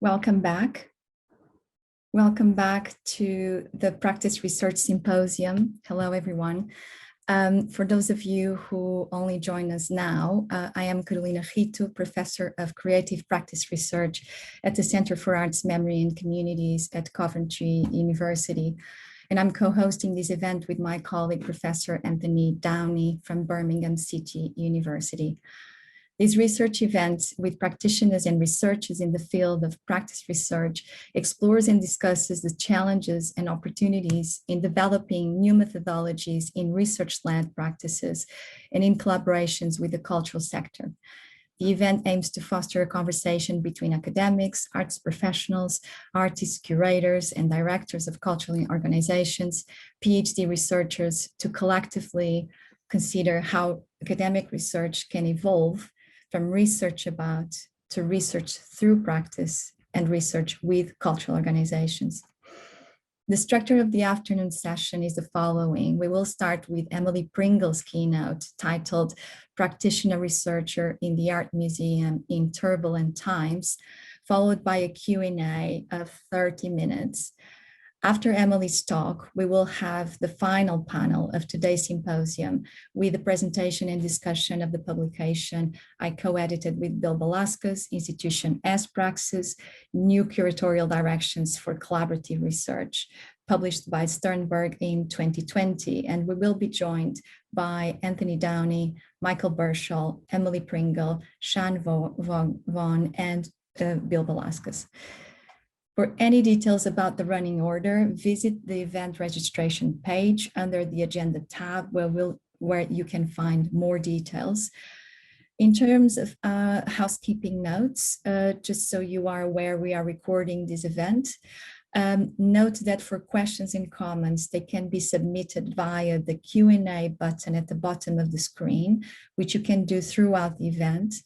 Welcome back. Welcome back to the Practice Research Symposium. Hello, everyone. For those of you who only join us now, I am Rito, Professor of Creative Practice Research at the Center for Arts, Memory and Communities at Coventry University. And I'm co-hosting this event with my colleague, Professor Anthony Downey from Birmingham City University. This research event with practitioners and researchers in the field of practice research explores and discusses the challenges and opportunities in developing new methodologies in research-led practices and in collaborations with the cultural sector. The event aims to foster a conversation between academics, arts professionals, artists, curators, and directors of cultural organizations, PhD researchers, to collectively consider how academic research can evolve from research about to research through practice and research with cultural organizations. The structure of the afternoon session is the following. We will start with Emily Pringle's keynote titled Practitioner Researcher in the Art Museum in Turbulent Times, followed by a Q&A of 30 minutes. After Emily's talk, we will have the final panel of today's symposium with the presentation and discussion of the publication I co-edited with Bill Velasquez, Institution as Praxis, New Curatorial Directions for Collaborative Research, published by Sternberg in 2020. And we will be joined by Anthony Downey, Michael Burchell, Emily Pringle, Shan Vaughan, and Bill Velasquez. For any details about the running order, visit the event registration page under the agenda tab where you can find more details. In terms of housekeeping notes, just so you are aware, we are recording this event. Note that for questions and comments, they can be submitted via the Q&A button at the bottom of the screen, which you can do throughout the event.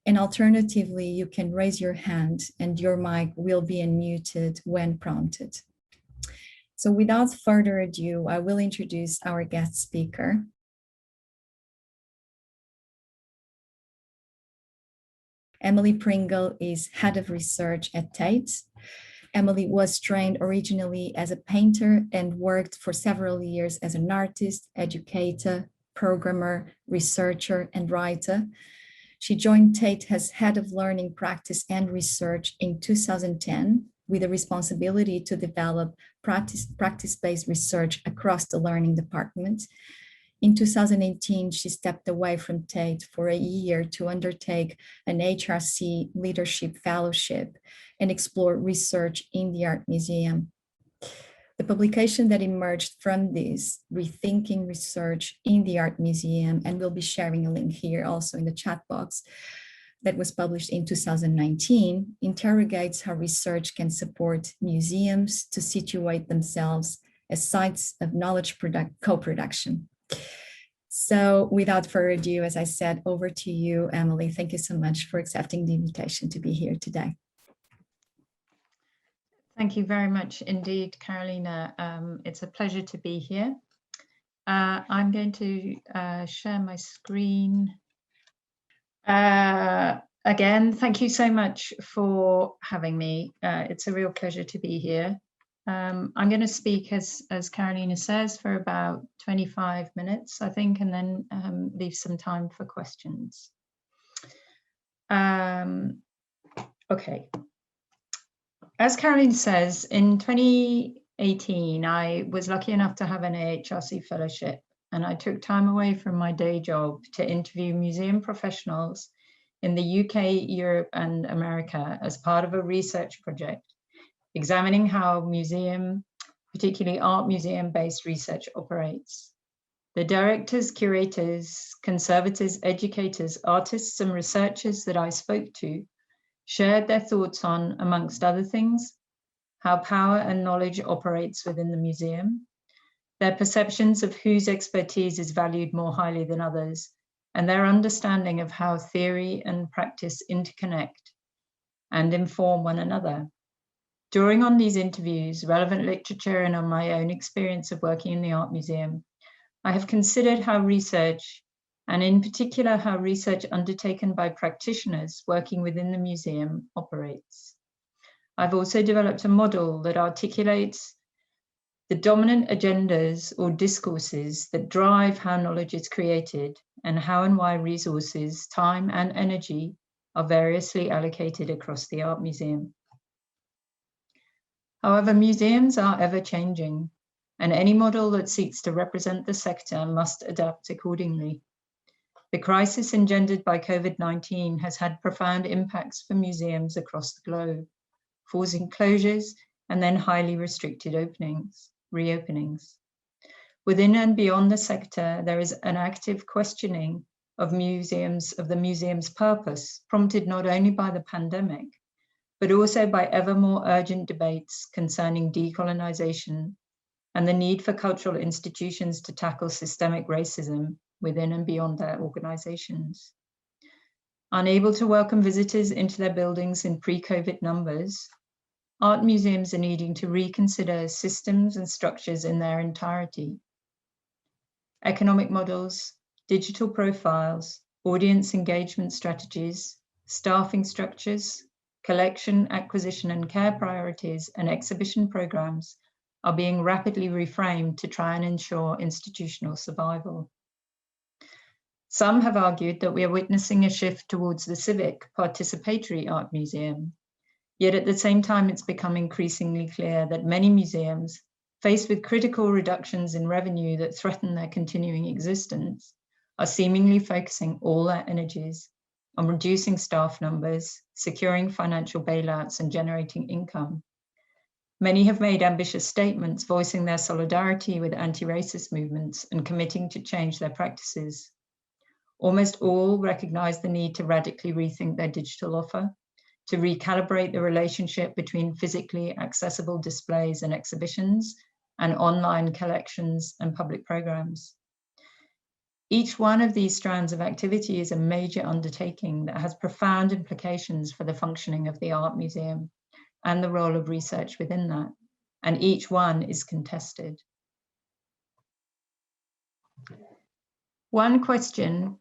And alternatively, you can raise your hand and your mic will be unmuted when prompted. So without further ado, I will introduce our guest speaker. Emily Pringle is Head of Research at Tate. Emily was trained originally as a painter and worked for several years as an artist, educator, programmer, researcher, and writer. She joined Tate as Head of Learning, Practice, and Research in 2010 with a responsibility to develop practice-based research across the learning department. In 2018, she stepped away from Tate for a year to undertake an HRC Leadership Fellowship and explore research in the Art Museum. The publication that emerged from this, Rethinking Research in the Art Museum, and we'll be sharing a link here also in the chat box, that was published in 2019, interrogates how research can support museums to situate themselves as sites of knowledge co-production. So without further ado, as I said, over to you, Emily. Thank you so much for accepting the invitation to be here today. Thank you very much indeed, Carolina. It's a pleasure to be here. I'm going to share my screen. Again, thank you so much for having me. It's a real pleasure to be here. I'm going to speak, as Carolina says, for about 25 minutes, I think, and then leave some time for questions. Okay. As Caroline says, in 2018, I was lucky enough to have an AHRC fellowship, and I took time away from my day job to interview museum professionals in the UK, Europe, and America as part of a research project, examining how museum, particularly art museum-based research operates. The directors, curators, conservators, educators, artists, and researchers that I spoke to shared their thoughts on, amongst other things, how power and knowledge operates within the museum, their perceptions of whose expertise is valued more highly than others, and their understanding of how theory and practice interconnect and inform one another. Drawing on these interviews, relevant literature, and on my own experience of working in the art museum, I have considered how research, and in particular how research undertaken by practitioners working within the museum, operates. I've also developed a model that articulates the dominant agendas or discourses that drive how knowledge is created and how and why resources, time and energy are variously allocated across the art museum. However, museums are ever changing, and any model that seeks to represent the sector must adapt accordingly. The crisis engendered by COVID-19 has had profound impacts for museums across the globe, forcing closures and then highly restricted reopenings. Within and beyond the sector, there is an active questioning of the museum's purpose, prompted not only by the pandemic, but also by ever more urgent debates concerning decolonization and the need for cultural institutions to tackle systemic racism within and beyond their organizations. Unable to welcome visitors into their buildings in pre-COVID numbers, art museums are needing to reconsider systems and structures in their entirety. Economic models, digital profiles, audience engagement strategies, staffing structures, collection, acquisition and care priorities, and exhibition programs are being rapidly reframed to try and ensure institutional survival. Some have argued that we are witnessing a shift towards the civic, participatory art museum. Yet at the same time, it's become increasingly clear that many museums, faced with critical reductions in revenue that threaten their continuing existence, are seemingly focusing all their energies on reducing staff numbers, securing financial bailouts, and generating income. Many have made ambitious statements voicing their solidarity with anti-racist movements and committing to change their practices. Almost all recognize the need to radically rethink their digital offer, to recalibrate the relationship between physically accessible displays and exhibitions and online collections and public programs. Each one of these strands of activity is a major undertaking that has profound implications for the functioning of the art museum and the role of research within that, and each one is contested. One question,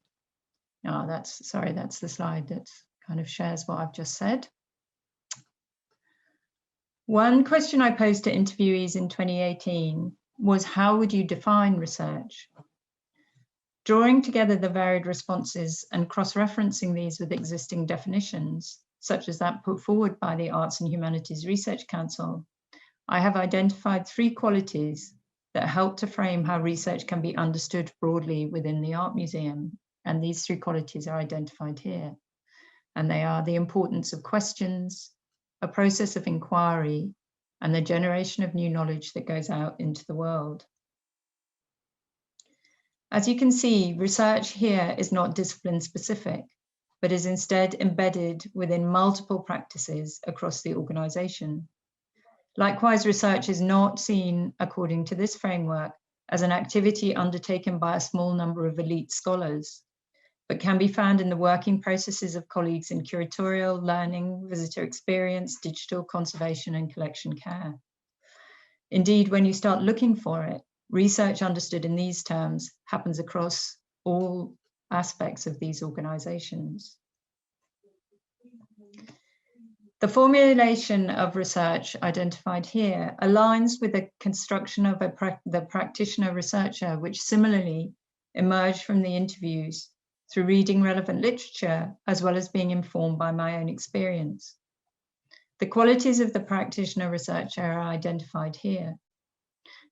that's the slide that kind of shares what I've just said. One question I posed to interviewees in 2018 was, how would you define research? Drawing together the varied responses and cross-referencing these with existing definitions, such as that put forward by the Arts and Humanities Research Council, I have identified 3 qualities that help to frame how research can be understood broadly within the art museum. And these 3 qualities are identified here. And they are the importance of questions, a process of inquiry, and the generation of new knowledge that goes out into the world. As you can see, research here is not discipline specific, but is instead embedded within multiple practices across the organization. Likewise, research is not seen, according to this framework, as an activity undertaken by a small number of elite scholars, but can be found in the working processes of colleagues in curatorial, learning, visitor experience, digital conservation, and collection care. Indeed, when you start looking for it, research understood in these terms happens across all aspects of these organizations. The formulation of research identified here aligns with the construction of the practitioner researcher, which similarly emerged from the interviews through reading relevant literature, as well as being informed by my own experience. The qualities of the practitioner researcher are identified here.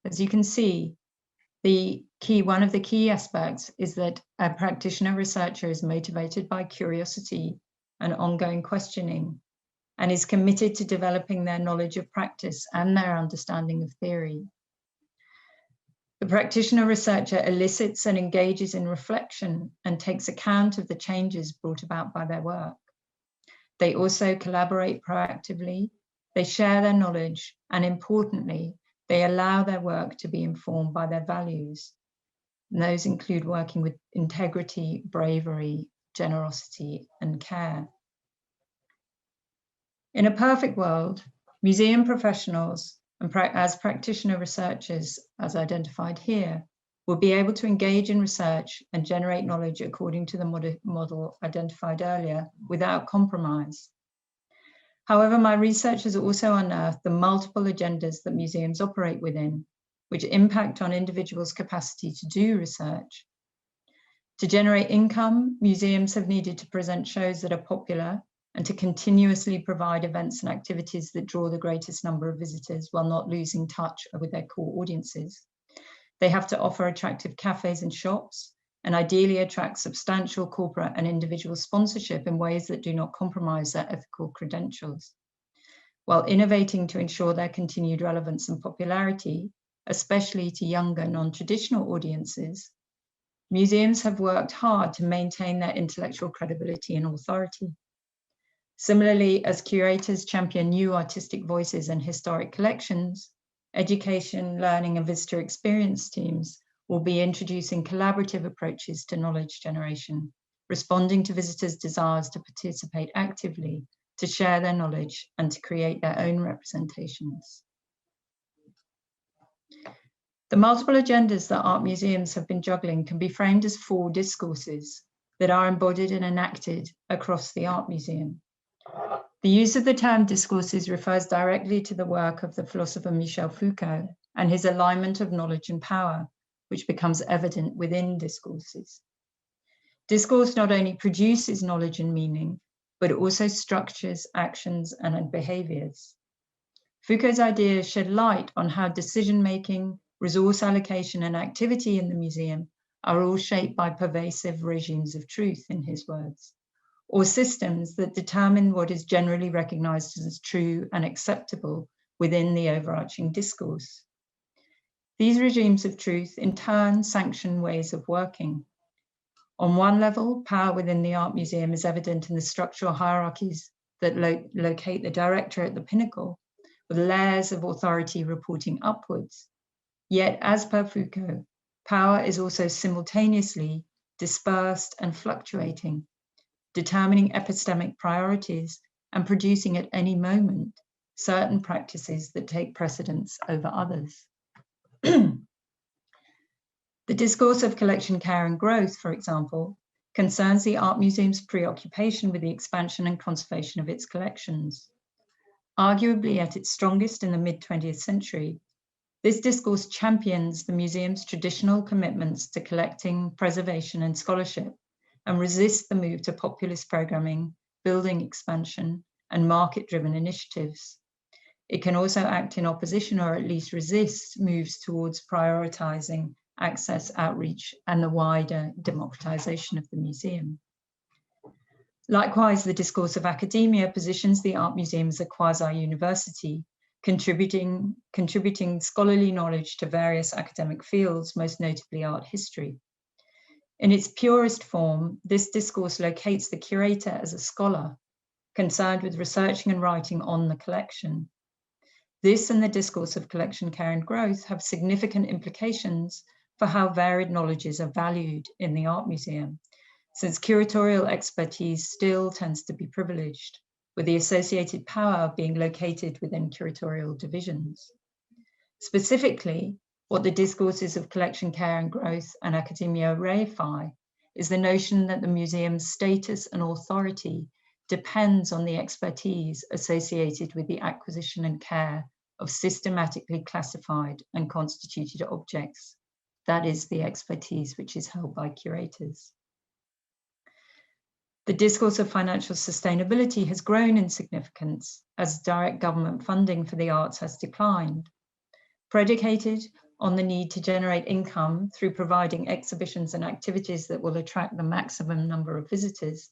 As you can see, one of the key aspects is that a practitioner researcher is motivated by curiosity and ongoing questioning, and is committed to developing their knowledge of practice and their understanding of theory. The practitioner researcher elicits and engages in reflection and takes account of the changes brought about by their work. They also collaborate proactively, they share their knowledge, and importantly, they allow their work to be informed by their values. And those include working with integrity, bravery, generosity, and care. In a perfect world, museum professionals, and as practitioner researchers, as identified here, will be able to engage in research and generate knowledge according to the model identified earlier without compromise. However, my research has also unearthed the multiple agendas that museums operate within, which impact on individuals' capacity to do research. To generate income, museums have needed to present shows that are popular and to continuously provide events and activities that draw the greatest number of visitors while not losing touch with their core audiences. They have to offer attractive cafes and shops, and ideally attract substantial corporate and individual sponsorship in ways that do not compromise their ethical credentials. While innovating to ensure their continued relevance and popularity, especially to younger, non-traditional audiences, museums have worked hard to maintain their intellectual credibility and authority. Similarly, as curators champion new artistic voices and historic collections, education, learning, and visitor experience teams will be introducing collaborative approaches to knowledge generation, responding to visitors' desires to participate actively, to share their knowledge, and to create their own representations. The multiple agendas that art museums have been juggling can be framed as 4 discourses that are embodied and enacted across the art museum. The use of the term discourses refers directly to the work of the philosopher Michel Foucault and his alignment of knowledge and power, which becomes evident within discourses. Discourse not only produces knowledge and meaning, but also structures, actions, and behaviors. Foucault's ideas shed light on how decision-making, resource allocation, and activity in the museum are all shaped by pervasive regimes of truth, in his words, or systems that determine what is generally recognized as true and acceptable within the overarching discourse. These regimes of truth in turn sanction ways of working. On one level, power within the art museum is evident in the structural hierarchies that locate the director at the pinnacle, with layers of authority reporting upwards. Yet, as per Foucault, power is also simultaneously dispersed and fluctuating, determining epistemic priorities and producing at any moment certain practices that take precedence over others. The discourse of collection, care, and growth, for example, concerns the art museum's preoccupation with the expansion and conservation of its collections. Arguably at its strongest in the mid-20th century, this discourse champions the museum's traditional commitments to collecting, preservation, and scholarship, and resists the move to populist programming, building expansion, and market-driven initiatives. It can also act in opposition, or at least resist, moves towards prioritizing access, outreach, and the wider democratization of the museum. Likewise, the discourse of academia positions the art museum as a quasi-university, contributing scholarly knowledge to various academic fields, most notably art history. In its purest form, this discourse locates the curator as a scholar, concerned with researching and writing on the collection. This and the discourse of collection, care, and growth have significant implications for how varied knowledges are valued in the art museum, since curatorial expertise still tends to be privileged, with the associated power being located within curatorial divisions. Specifically, what the discourses of collection, care, and growth and academia reify is the notion that the museum's status and authority depends on the expertise associated with the acquisition and care of systematically classified and constituted objects. That is the expertise which is held by curators. The discourse of financial sustainability has grown in significance as direct government funding for the arts has declined. Predicated on the need to generate income through providing exhibitions and activities that will attract the maximum number of visitors,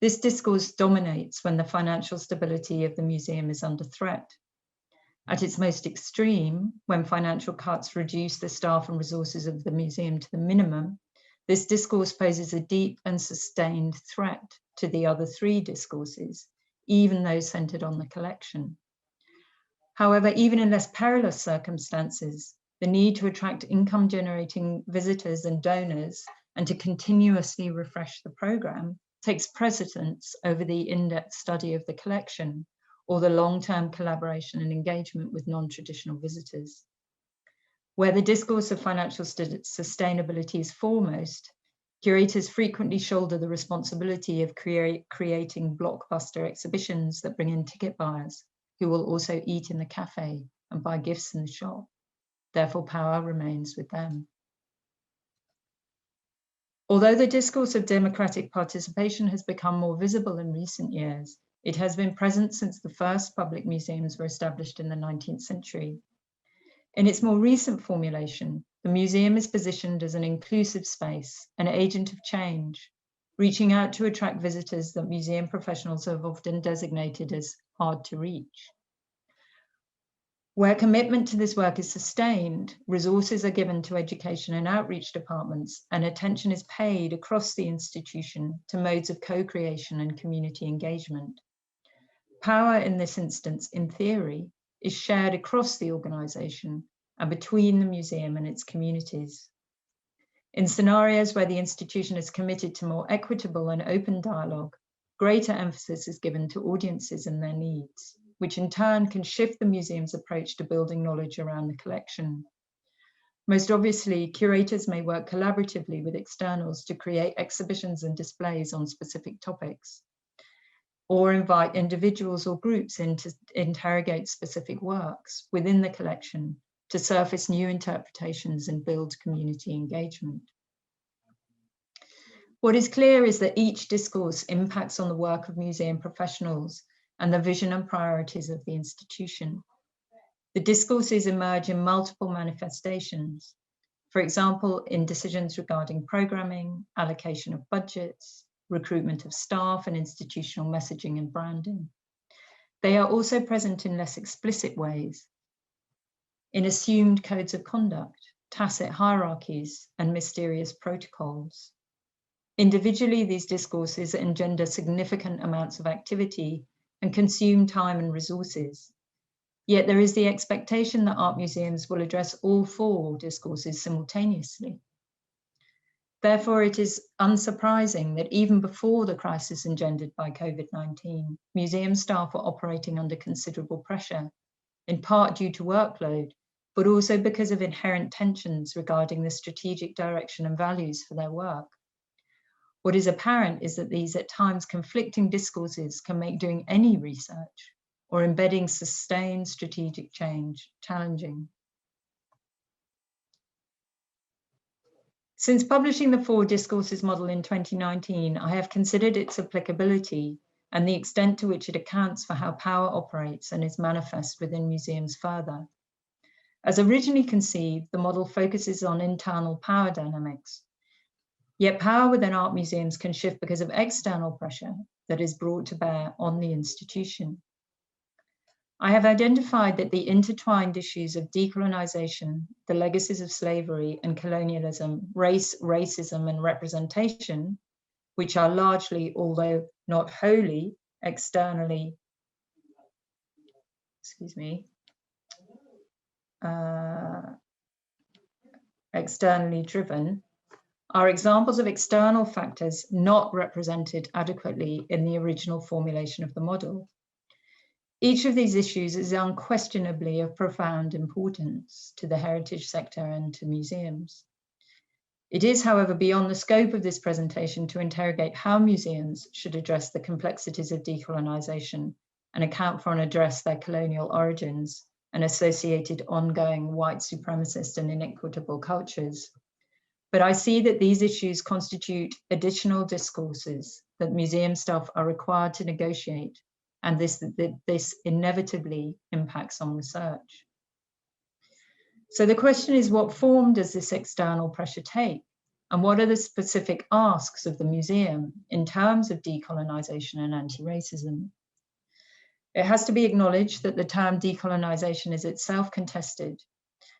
this discourse dominates when the financial stability of the museum is under threat. At its most extreme, when financial cuts reduce the staff and resources of the museum to the minimum, this discourse poses a deep and sustained threat to the other 3 discourses, even those centered on the collection. However, even in less perilous circumstances, the need to attract income-generating visitors and donors and to continuously refresh the program takes precedence over the in-depth study of the collection or the long-term collaboration and engagement with non-traditional visitors. Where the discourse of financial sustainability is foremost, Curators frequently shoulder the responsibility of creating blockbuster exhibitions that bring in ticket buyers who will also eat in the cafe and buy gifts in the shop. Therefore, power remains with them. Although the discourse of democratic participation has become more visible in recent years, it has been present since the first public museums were established in the 19th century. In its more recent formulation, the museum is positioned as an inclusive space, an agent of change, reaching out to attract visitors that museum professionals have often designated as hard to reach. Where commitment to this work is sustained, resources are given to education and outreach departments, and attention is paid across the institution to modes of co-creation and community engagement. Power in this instance, in theory, is shared across the organisation and between the museum and its communities. In scenarios where the institution is committed to more equitable and open dialogue, greater emphasis is given to audiences and their needs, which in turn can shift the museum's approach to building knowledge around the collection. Most obviously, curators may work collaboratively with externals to create exhibitions and displays on specific topics, or invite individuals or groups in to interrogate specific works within the collection to surface new interpretations and build community engagement. What is clear is that each discourse impacts on the work of museum professionals and the vision and priorities of the institution. The discourses emerge in multiple manifestations. For example, in decisions regarding programming, allocation of budgets, recruitment of staff, and institutional messaging and branding. They are also present in less explicit ways, in assumed codes of conduct, tacit hierarchies, and mysterious protocols. Individually, these discourses engender significant amounts of activity and consume time and resources. Yet there is the expectation that art museums will address all four discourses simultaneously. Therefore, it is unsurprising that even before the crisis engendered by COVID-19, museum staff were operating under considerable pressure, in part due to workload, but also because of inherent tensions regarding the strategic direction and values for their work. What is apparent is that these at times conflicting discourses can make doing any research or embedding sustained strategic change challenging. Since publishing the four discourses model in 2019, I have considered its applicability and the extent to which it accounts for how power operates and is manifest within museums further. As originally conceived, the model focuses on internal power dynamics. Yet power within art museums can shift because of external pressure that is brought to bear on the institution. I have identified that the intertwined issues of decolonization, the legacies of slavery and colonialism, race, racism, and representation, which are largely, although not wholly, externally driven, are examples of external factors not represented adequately in the original formulation of the model. Each of these issues is unquestionably of profound importance to the heritage sector and to museums. It is, however, beyond the scope of this presentation to interrogate how museums should address the complexities of decolonization and account for and address their colonial origins and associated ongoing white supremacist and inequitable cultures. But I see that these issues constitute additional discourses that museum staff are required to negotiate, and this inevitably impacts on research. So the question is, what form does this external pressure take? And what are the specific asks of the museum in terms of decolonization and anti-racism? It has to be acknowledged that the term decolonization is itself contested,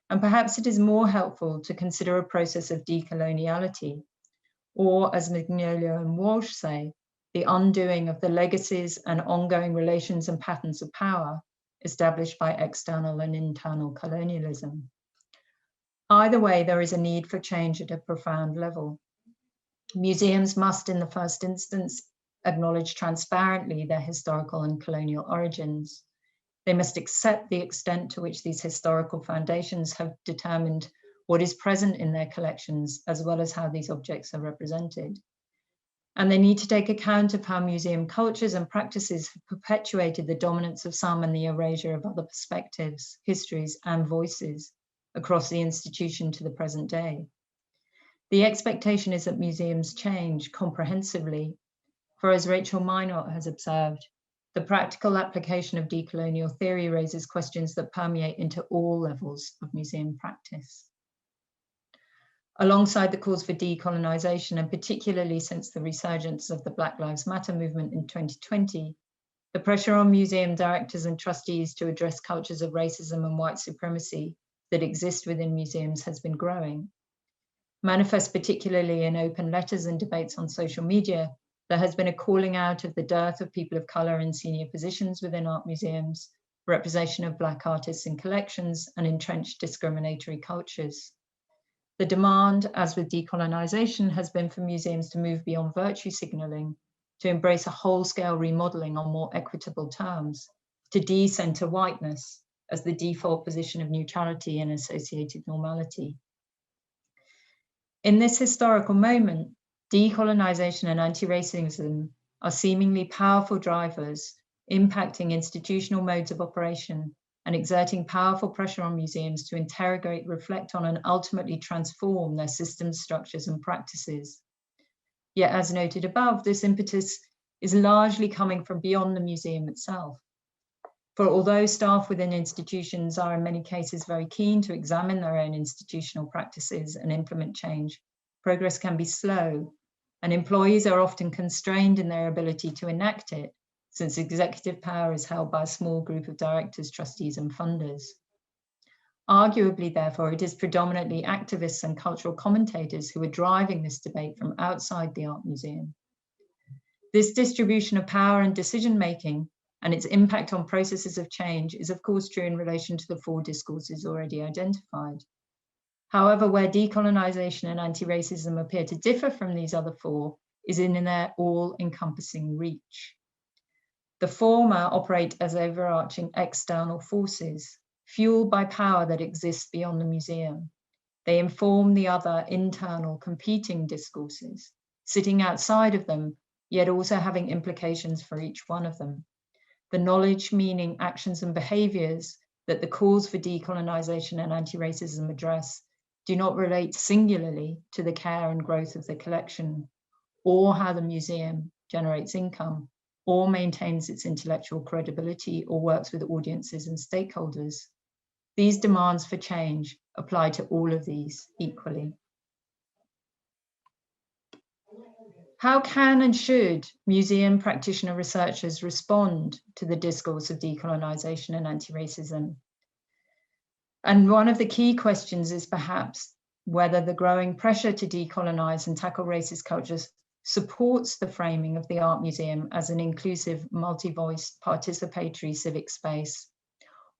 and perhaps it is more helpful to consider a process of decoloniality, or as Mignolo and Walsh say, the undoing of the legacies and ongoing relations and patterns of power established by external and internal colonialism. Either way, there is a need for change at a profound level. Museums must, in the first instance, acknowledge transparently their historical and colonial origins. They must accept the extent to which these historical foundations have determined what is present in their collections, as well as how these objects are represented. And they need to take account of how museum cultures and practices have perpetuated the dominance of some and the erasure of other perspectives, histories, and voices across the institution to the present day. The expectation is that museums change comprehensively, for as Rachel Minot has observed, the practical application of decolonial theory raises questions that permeate into all levels of museum practice. Alongside the calls for decolonization, and particularly since the resurgence of the Black Lives Matter movement in 2020, the pressure on museum directors and trustees to address cultures of racism and white supremacy that exist within museums has been growing. Manifest particularly in open letters and debates on social media, there has been a calling out of the dearth of people of color in senior positions within art museums, representation of Black artists in collections, and entrenched discriminatory cultures. The demand, as with decolonization, has been for museums to move beyond virtue signaling, to embrace a whole-scale remodeling on more equitable terms, to de-center whiteness as the default position of neutrality and associated normality. In this historical moment, decolonization and anti-racism are seemingly powerful drivers impacting institutional modes of operation and exerting powerful pressure on museums to interrogate, reflect on, and ultimately transform their systems, structures, and practices. Yet, as noted above, this impetus is largely coming from beyond the museum itself. For although staff within institutions are in many cases very keen to examine their own institutional practices and implement change, progress can be slow, and employees are often constrained in their ability to enact it, since executive power is held by a small group of directors, trustees, and funders. Arguably, therefore, it is predominantly activists and cultural commentators who are driving this debate from outside the art museum. This distribution of power and decision-making and its impact on processes of change is, of course, true in relation to the four discourses already identified. However, where decolonization and anti-racism appear to differ from these other four is in their all-encompassing reach. The former operate as overarching external forces, fueled by power that exists beyond the museum. They inform the other internal competing discourses, sitting outside of them, yet also having implications for each one of them. The knowledge, meaning, actions, and behaviors that the calls for decolonization and anti-racism address do not relate singularly to the care and growth of the collection, or how the museum generates income, or maintains its intellectual credibility, or works with audiences and stakeholders. These demands for change apply to all of these equally. How can and should museum practitioner researchers respond to the discourse of decolonization and anti-racism? And one of the key questions is perhaps whether the growing pressure to decolonize and tackle racist cultures supports the framing of the art museum as an inclusive, multi-voice, participatory civic space,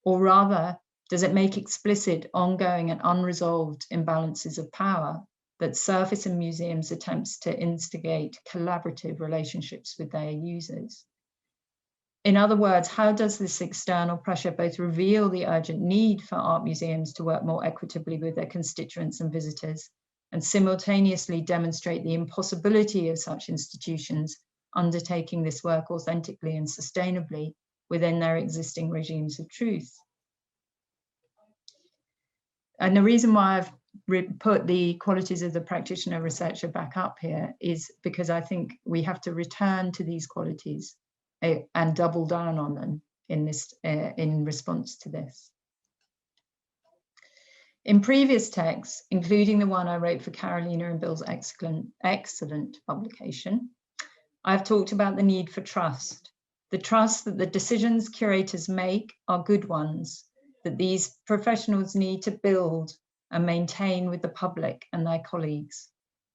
or rather, does it make explicit ongoing and unresolved imbalances of power that surface in museums' attempts to instigate collaborative relationships with their users? In other words, how does this external pressure both reveal the urgent need for art museums to work more equitably with their constituents and visitors, and simultaneously demonstrate the impossibility of such institutions undertaking this work authentically and sustainably within their existing regimes of truth? And the reason why I've put the qualities of the practitioner researcher back up here is because I think we have to return to these qualities and double down on them in response to this. In previous texts, including the one I wrote for Carolina and Bill's excellent publication, I've talked about the need for trust, the trust that the decisions curators make are good ones, that these professionals need to build and maintain with the public and their colleagues,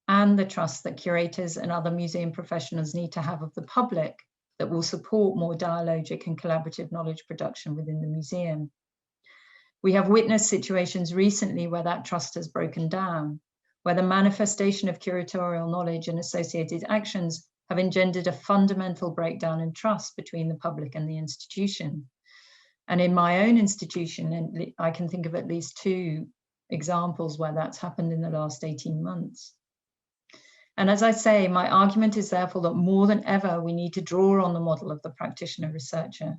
and the trust that curators and other museum professionals need to have of the public that will support more dialogic and collaborative knowledge production within the museum. We have witnessed situations recently where that trust has broken down, where the manifestation of curatorial knowledge and associated actions have engendered a fundamental breakdown in trust between the public and the institution. And in my own institution, and I can think of at least two examples where that's happened in the last 18 months. And as I say, my argument is therefore that more than ever, we need to draw on the model of the practitioner researcher.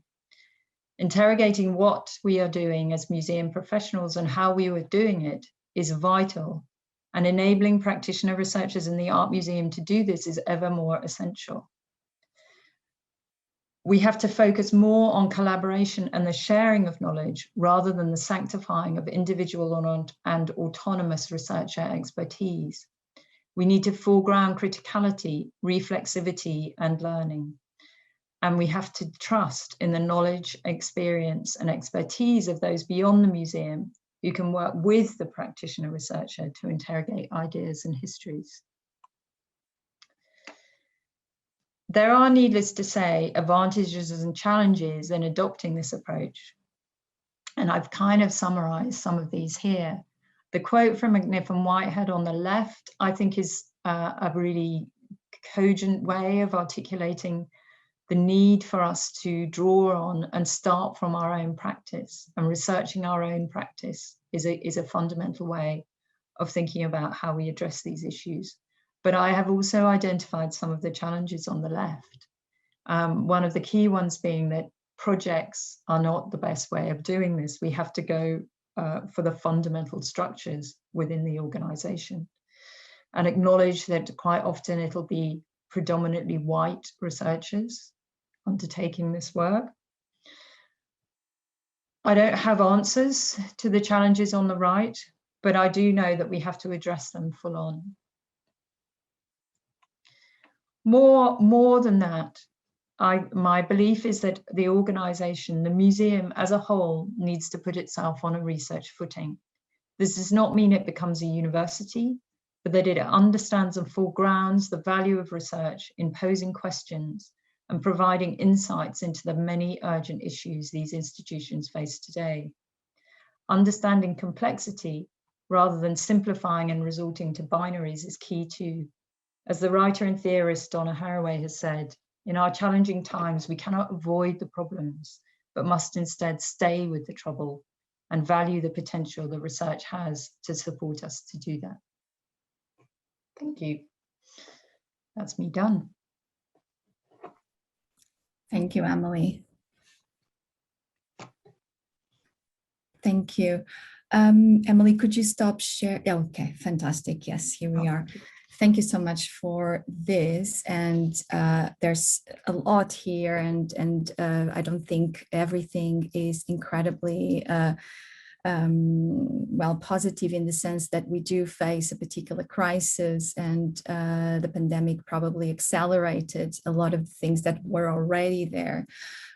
Interrogating what we are doing as museum professionals and how we were doing it is vital, and enabling practitioner researchers in the art museum to do this is ever more essential. We have to focus more on collaboration and the sharing of knowledge rather than the sanctifying of individual and autonomous researcher expertise. We need to foreground criticality, reflexivity, and learning. And we have to trust in the knowledge, experience, and expertise of those beyond the museum who can work with the practitioner researcher to interrogate ideas and histories. There are, needless to say, advantages and challenges in adopting this approach. And I've kind of summarized some of these here. The quote from McNiff and Whitehead on the left, I think, is a really cogent way of articulating the need for us to draw on and start from our own practice, and researching our own practice is a fundamental way of thinking about how we address these issues. But I have also identified some of the challenges on the left. One of the key ones being that projects are not the best way of doing this. We have to go for the fundamental structures within the organization, and acknowledge that quite often it'll be predominantly white researchers undertaking this work. I don't have answers to the challenges on the right, but I do know that we have to address them full on. More than that, my belief is that the organization, the museum as a whole, needs to put itself on a research footing. This does not mean it becomes a university, but that it understands and foregrounds the value of research in posing questions and providing insights into the many urgent issues these institutions face today. Understanding complexity rather than simplifying and resorting to binaries is key too. As the writer and theorist Donna Haraway has said, in our challenging times, we cannot avoid the problems, but must instead stay with the trouble and value the potential that research has to support us to do that. Thank you. That's me done. Thank you, Emily. Thank you. Emily, could you stop share? Oh, okay, fantastic. Yes, here we are. Thank you so much for this. And there's a lot here, and I don't think everything is incredibly well, positive in the sense that we do face a particular crisis, and the pandemic probably accelerated a lot of things that were already there.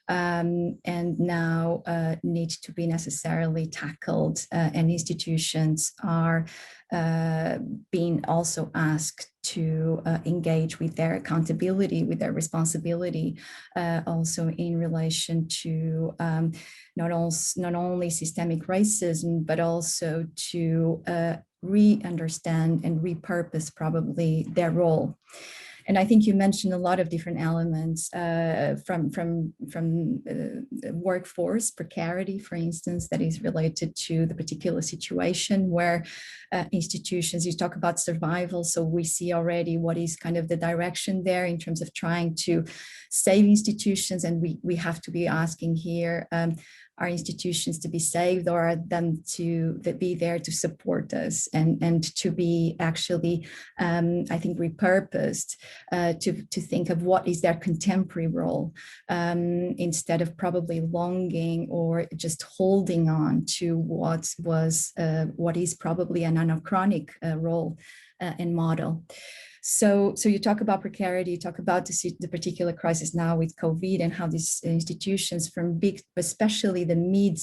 And now need to be necessarily tackled, and institutions are being also asked to engage with their accountability, with their responsibility, also in relation to not only systemic racism, but also to re-understand and repurpose probably their role. And I think you mentioned a lot of different elements from workforce precarity, for instance, that is related to the particular situation where institutions, you talk about survival. So we see already what is kind of the direction there in terms of trying to save institutions. And we have to be asking here, are institutions to be saved, or are them to be there to support us and to be actually, I think, repurposed to think of what is their contemporary role, instead of probably longing or just holding on to what is probably an anachronic role and model. So you talk about precarity, you talk about the particular crisis now with COVID, and how these institutions from big, especially the mid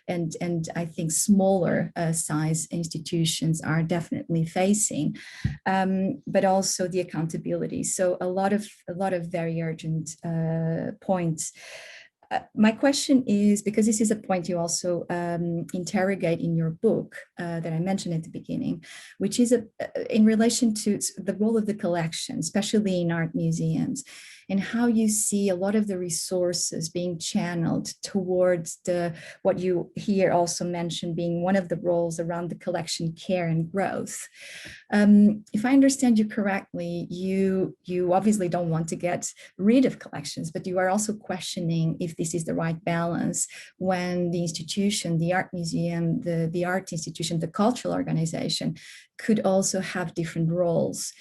and I think smaller size institutions are definitely facing, but also the accountability. So a lot of very urgent points. My question is, because this is a point you also interrogate in your book that I mentioned at the beginning, which is in relation to the role of the collection, especially in art museums, and how you see a lot of the resources being channeled towards what you here also mentioned being one of the roles around the collection care and growth. If I understand you correctly, you obviously don't want to get rid of collections, but you are also questioning if this is the right balance when the institution, the art museum, the art institution, the cultural organization could also have different roles.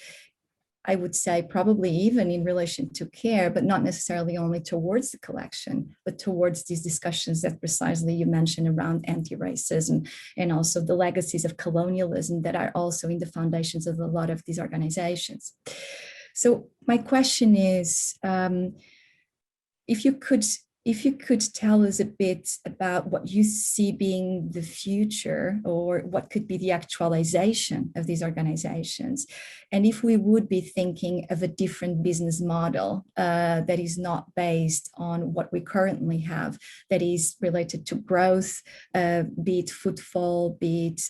I would say probably even in relation to care, but not necessarily only towards the collection, but towards these discussions that precisely you mentioned around anti-racism and also the legacies of colonialism that are also in the foundations of a lot of these organizations. So my question is, if you could tell us a bit about what you see being the future or what could be the actualization of these organizations, and if we would be thinking of a different business model that is not based on what we currently have, that is related to growth, be it footfall, be it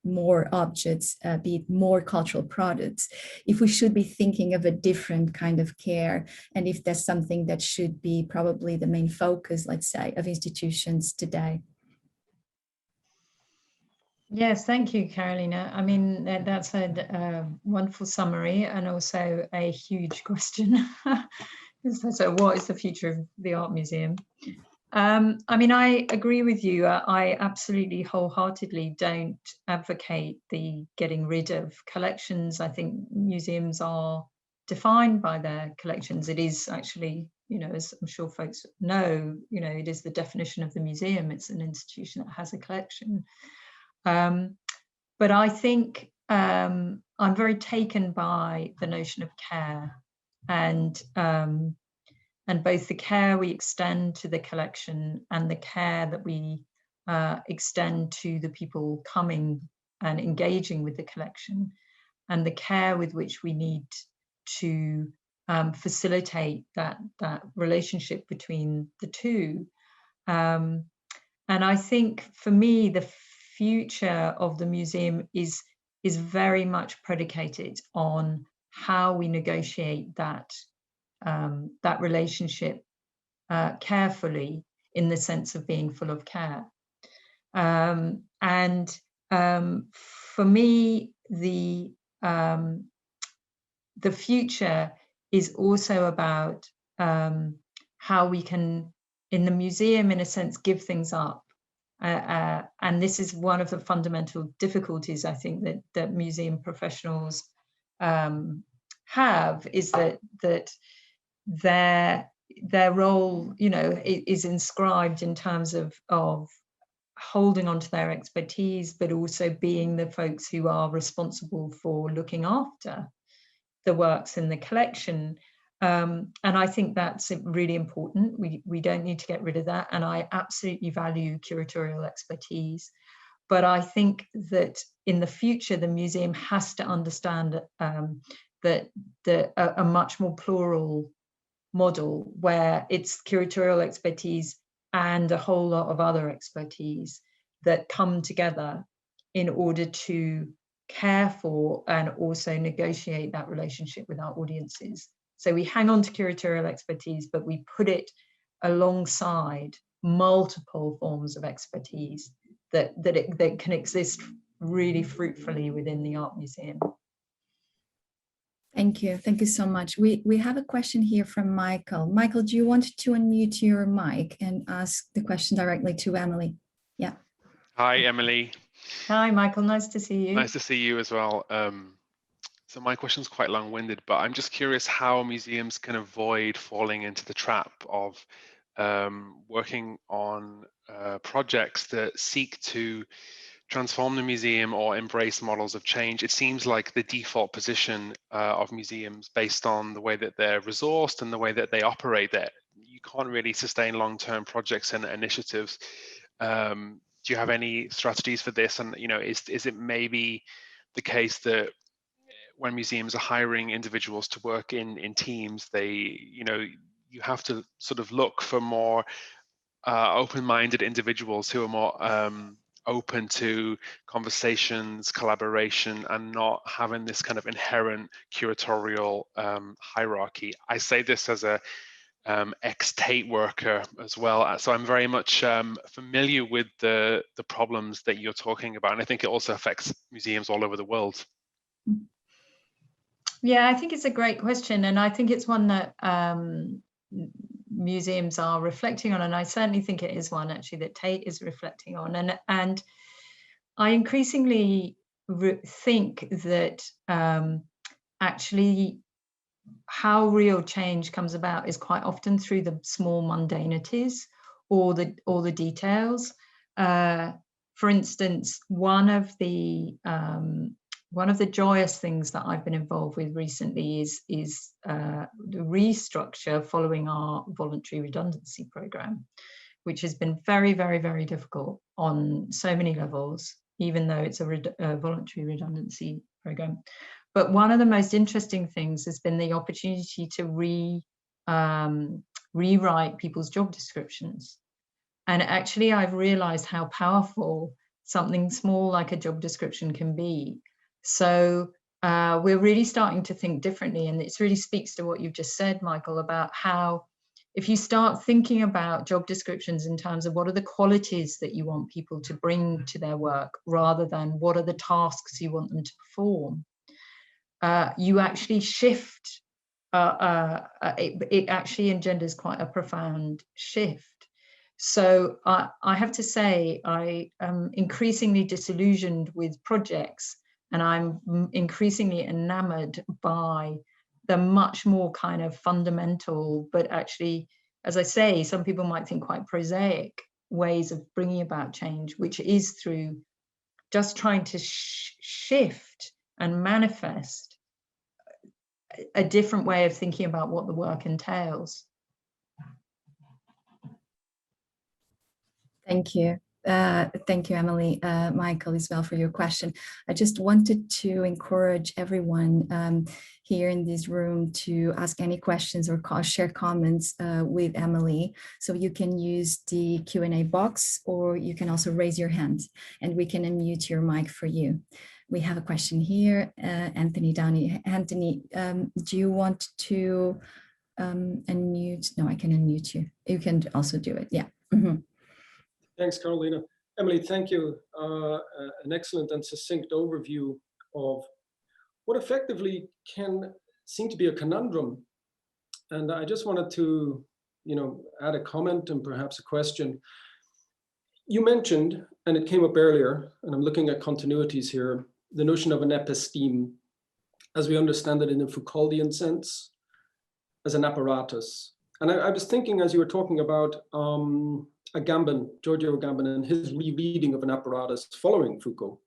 more objects, be it more cultural products, if we should be thinking of a different kind of care, and if there's something that should be probably the main focus, let's say, of institutions today. Yes, thank you, Carolina. I mean, that's a wonderful summary and also a huge question. So what is the future of the art museum? I mean, I agree with you. I absolutely wholeheartedly don't advocate the getting rid of collections. I think museums are defined by their collections. It is actually, you know, as I'm sure folks know, you know, it is the definition of the museum. It's an institution that has a collection. But I think I'm very taken by the notion of care and both the care we extend to the collection and the care that we extend to the people coming and engaging with the collection, and the care with which we need to facilitate that relationship between the two. And I think for me, the future of the museum is very much predicated on how we negotiate that relationship carefully, in the sense of being full of care. For me, the future is also about how we can, in the museum, in a sense, give things up. And this is one of the fundamental difficulties, I think, that museum professionals have, is that their role, you know, is inscribed in terms of holding on to their expertise, but also being the folks who are responsible for looking after the works in the collection. And I think that's really important. We don't need to get rid of that. And I absolutely value curatorial expertise. But I think that in the future, the museum has to understand that a much more plural model, where it's curatorial expertise and a whole lot of other expertise that come together in order to care for and also negotiate that relationship with our audiences. So we hang on to curatorial expertise, but we put it alongside multiple forms of expertise that can exist really fruitfully within the art museum. Thank you. Thank you so much. We have a question here from Michael. Michael, do you want to unmute your mic and ask the question directly to Emily? Yeah. Hi, Emily. Hi, Michael. Nice to see you. Nice to see you as well. So my question's quite long-winded, but I'm just curious how museums can avoid falling into the trap of working on projects that seek to transform the museum or embrace models of change. It seems like the default position of museums, based on the way that they're resourced and the way that they operate, that you can't really sustain long-term projects and initiatives. Do you have any strategies for this? And, you know, is it maybe the case that when museums are hiring individuals to work in teams, they, you know, you have to sort of look for more open-minded individuals who are more open to conversations, collaboration, and not having this kind of inherent curatorial hierarchy. I say this as a ex-Tate worker as well, so I'm very much familiar with the problems that you're talking about, and I think it also affects museums all over the world. Yeah, I think it's a great question, and I think it's one that museums are reflecting on, and I certainly think it is one actually that Tate is reflecting on, and I increasingly think that actually how real change comes about is quite often through the small mundanities or the details. For instance, one of the joyous things that I've been involved with recently is the restructure following our voluntary redundancy program, which has been very, very, very difficult on so many levels, even though it's a voluntary redundancy program. But one of the most interesting things has been the opportunity to rewrite people's job descriptions. And actually, I've realized how powerful something small like a job description can be. So we're really starting to think differently. And it really speaks to what you've just said, Michael, about how if you start thinking about job descriptions in terms of what are the qualities that you want people to bring to their work, rather than what are the tasks you want them to perform, you actually shift. It actually engenders quite a profound shift. So I have to say, I am increasingly disillusioned with projects, and I'm increasingly enamored by the much more kind of fundamental, but actually, as I say, some people might think quite prosaic ways of bringing about change, which is through just trying to shift and manifest a different way of thinking about what the work entails. Thank you. Thank you, Emily, Michael, as well for your question. I just wanted to encourage everyone here in this room to ask any questions or share comments with Emily. So you can use the Q&A box, or you can also raise your hand and we can unmute your mic for you. We have a question here, Anthony Downey. Anthony, do you want to unmute? No, I can unmute you. You can also do it, yeah. Mm-hmm. Thanks, Carolina. Emily, thank you. An excellent and succinct overview of what effectively can seem to be a conundrum. And I just wanted to, add a comment and perhaps a question. You mentioned, and it came up earlier, and I'm looking at continuities here, the notion of an episteme, as we understand it in a Foucauldian sense, as an apparatus. And I was thinking, as you were talking about Giorgio Agamben, and his rereading of an apparatus following Foucault.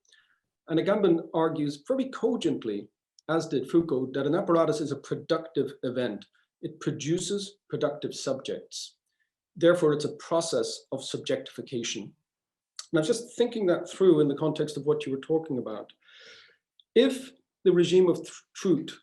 And Agamben argues very cogently, as did Foucault, that an apparatus is a productive event. It produces productive subjects. Therefore, it's a process of subjectification. And I was just thinking that through in the context of what you were talking about. If the regime of truth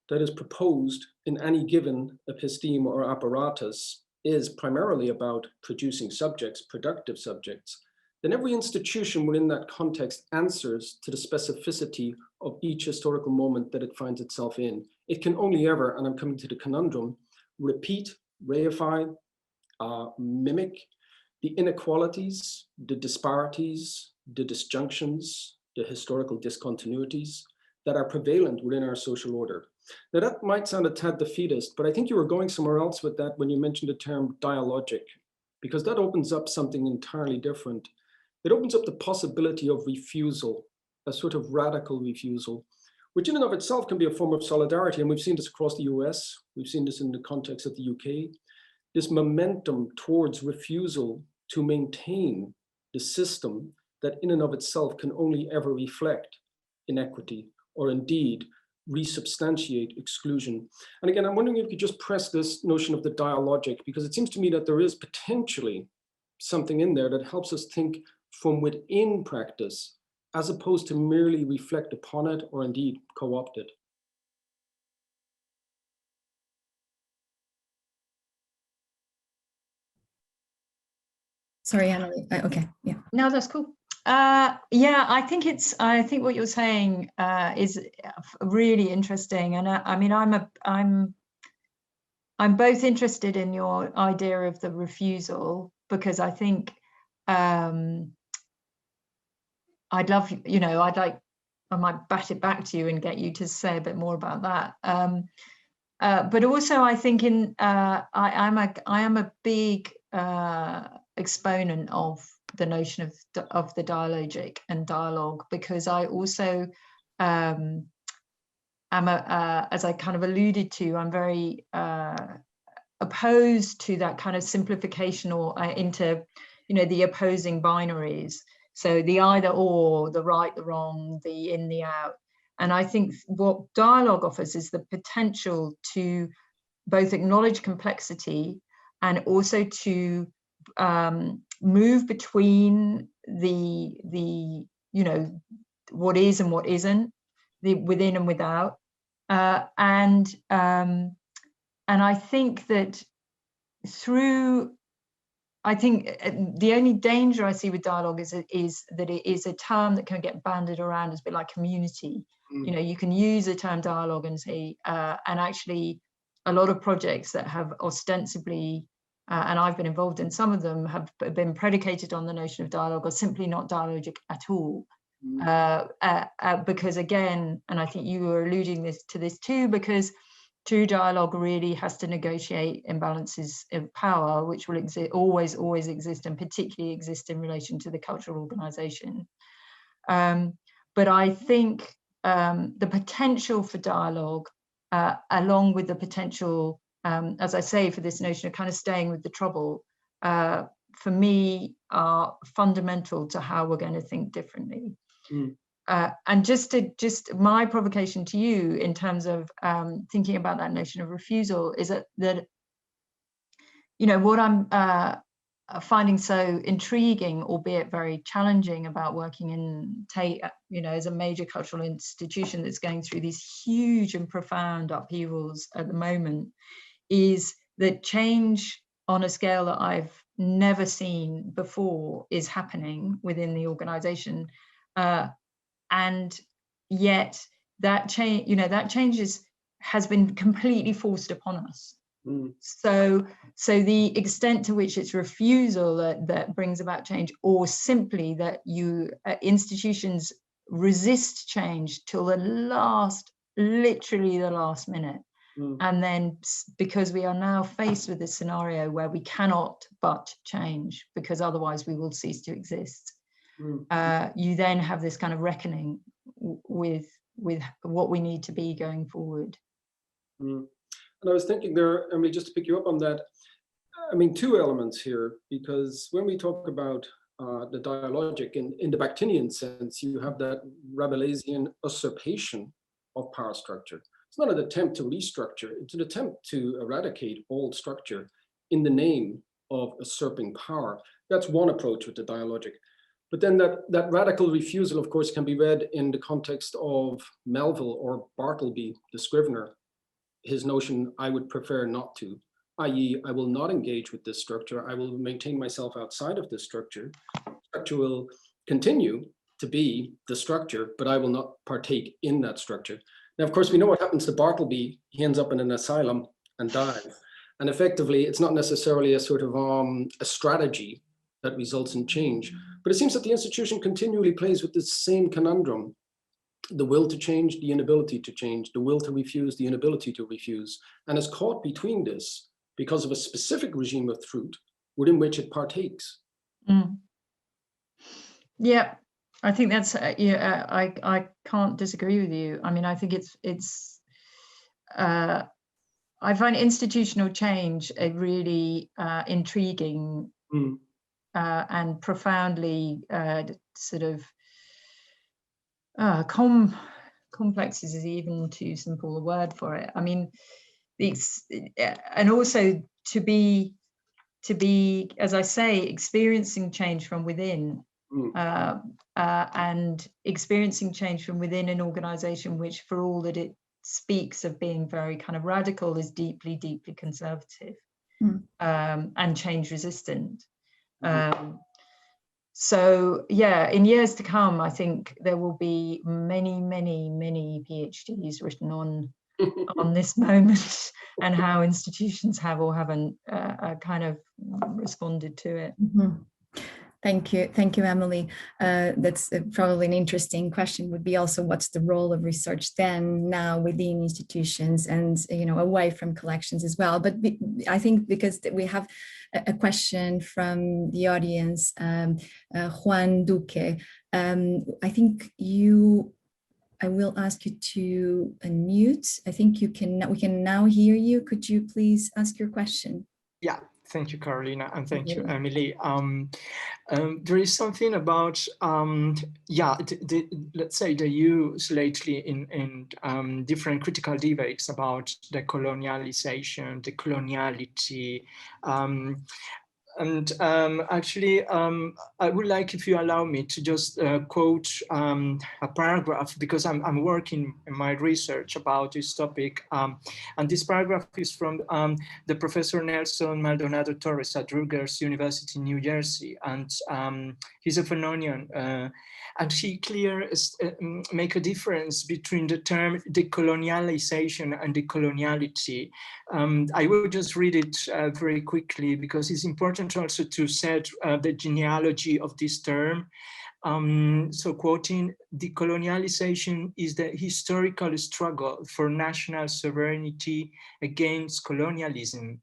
that is proposed in any given episteme or apparatus is primarily about producing subjects, productive subjects, then every institution within that context answers to the specificity of each historical moment that it finds itself in. It can only ever, and I'm coming to the conundrum, repeat, reify, mimic the inequalities, the disparities, the disjunctions, the historical discontinuities that are prevalent within our social order. Now that might sound a tad defeatist, but I think you were going somewhere else with that when you mentioned the term dialogic, because that opens up something entirely different. It opens up the possibility of refusal, a sort of radical refusal, which in and of itself can be a form of solidarity. And we've seen this across the US, we've seen this in the context of the UK, this momentum towards refusal to maintain the system that in and of itself can only ever reflect inequity, or indeed resubstantiate exclusion. And again, I'm wondering if you could just press this notion of the dialogic, because it seems to me that there is potentially something in there that helps us think from within practice, as opposed to merely reflect upon it or indeed co-opt it. Sorry, Anna. Okay, yeah. No, that's cool. Yeah, I think what you're saying is really interesting, and I mean, I'm both interested in your idea of the refusal, because I think I'd love, I might bat it back to you and get you to say a bit more about that. But also, I think I am a big exponent of the notion of the dialogic and dialogue, because I also am as I kind of alluded to, I'm very opposed to that kind of simplification or into, the opposing binaries. So the either or, the right, the wrong, the in, the out. And I think what dialogue offers is the potential to both acknowledge complexity and also to move between the what is and what isn't, the within and without, and I think that the only danger I see with dialogue is that it is a term that can get banded around as a bit like community. You can use the term dialogue and say, and actually a lot of projects that have ostensibly, and I've been involved in some of them, have been predicated on the notion of dialogue, are simply not dialogic at all. Because again, and I think you were alluding to this too, because true dialogue really has to negotiate imbalances of power, which will always exist, and particularly exist in relation to the cultural organization. But I think the potential for dialogue, along with the potential, as I say, for this notion of kind of staying with the trouble, for me, are fundamental to how we're going to think differently. And just my provocation to you in terms of thinking about that notion of refusal is that what I'm finding so intriguing, albeit very challenging, about working in as a major cultural institution that's going through these huge and profound upheavals at the moment, is that change on a scale that I've never seen before is happening within the organization. And yet that change has been completely forced upon us. So the extent to which it's refusal that brings about change, or simply that institutions resist change till literally the last minute. And then, because we are now faced with this scenario where we cannot but change, because otherwise we will cease to exist. You then have this kind of reckoning with what we need to be going forward. And I was thinking there, I mean, just to pick you up on that, I mean, two elements here, because when we talk about the dialogic in the Bakhtinian sense, you have that Rabelaisian usurpation of power structure. It's not an attempt to restructure, it's an attempt to eradicate old structure in the name of usurping power. That's one approach with the dialogic. But then that radical refusal, of course, can be read in the context of Melville or Bartleby, the scrivener, his notion, I would prefer not to, i.e., I will not engage with this structure. I will maintain myself outside of this structure. Structure will continue to be the structure, but I will not partake in that structure. Now, of course, we know what happens to Bartleby. He ends up in an asylum and dies. And effectively, it's not necessarily a sort of a strategy that results in change. But it seems that the institution continually plays with this same conundrum: the will to change, the inability to change, the will to refuse, the inability to refuse, and is caught between this because of a specific regime of truth within which it partakes. Yeah, I think that's I can't disagree with you. I mean, I think it's I find institutional change a really intriguing and profoundly sort of complex is even too simple a word for it. I mean, and also to be, as I say, experiencing change from within, and experiencing change from within an organization which, for all that it speaks of being very kind of radical, is deeply, deeply conservative and change resistant. So yeah, in years to come, I think there will be many, many, many PhDs written on this moment and how institutions have or haven't kind of responded to it. Thank you, Emily. That's probably an interesting question. Would be also, what's the role of research then, now within institutions and away from collections as well? But I think because we have a question from the audience, Juan Duque. I think I will ask you to unmute. I think we can now hear you. Could you please ask your question? Yeah. Thank you, Carolina, and thank you, Emily. There is something about, let's say the use lately in different critical debates about the colonialization, the coloniality. Actually, I would like, if you allow me, to just quote a paragraph, because I'm working in my research about this topic. And this paragraph is from the Professor Nelson Maldonado Torres at Rutgers University, New Jersey. And he's a Phenonian. And he make a difference between the term decolonialization and decoloniality. I will just read it very quickly, because it's important also to set the genealogy of this term. So quoting, decolonialization is the historical struggle for national sovereignty against colonialism.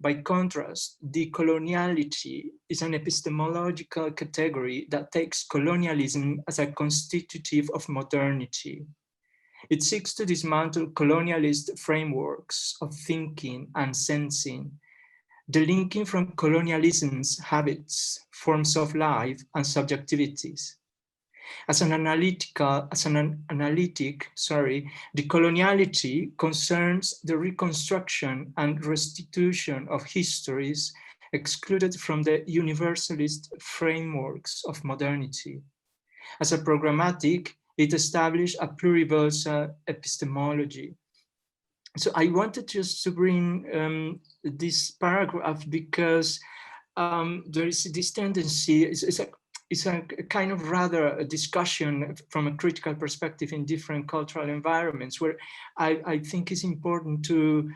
By contrast, decoloniality is an epistemological category that takes colonialism as a constitutive of modernity. It seeks to dismantle colonialist frameworks of thinking and sensing, delinking from colonialism's habits, forms of life, and subjectivities. As an analytic, decoloniality concerns the reconstruction and restitution of histories excluded from the universalist frameworks of modernity. As a programmatic, it established a pluriversal epistemology. So I wanted just to bring this paragraph because there is this tendency, it's a kind of rather a discussion from a critical perspective in different cultural environments, where I think it's important to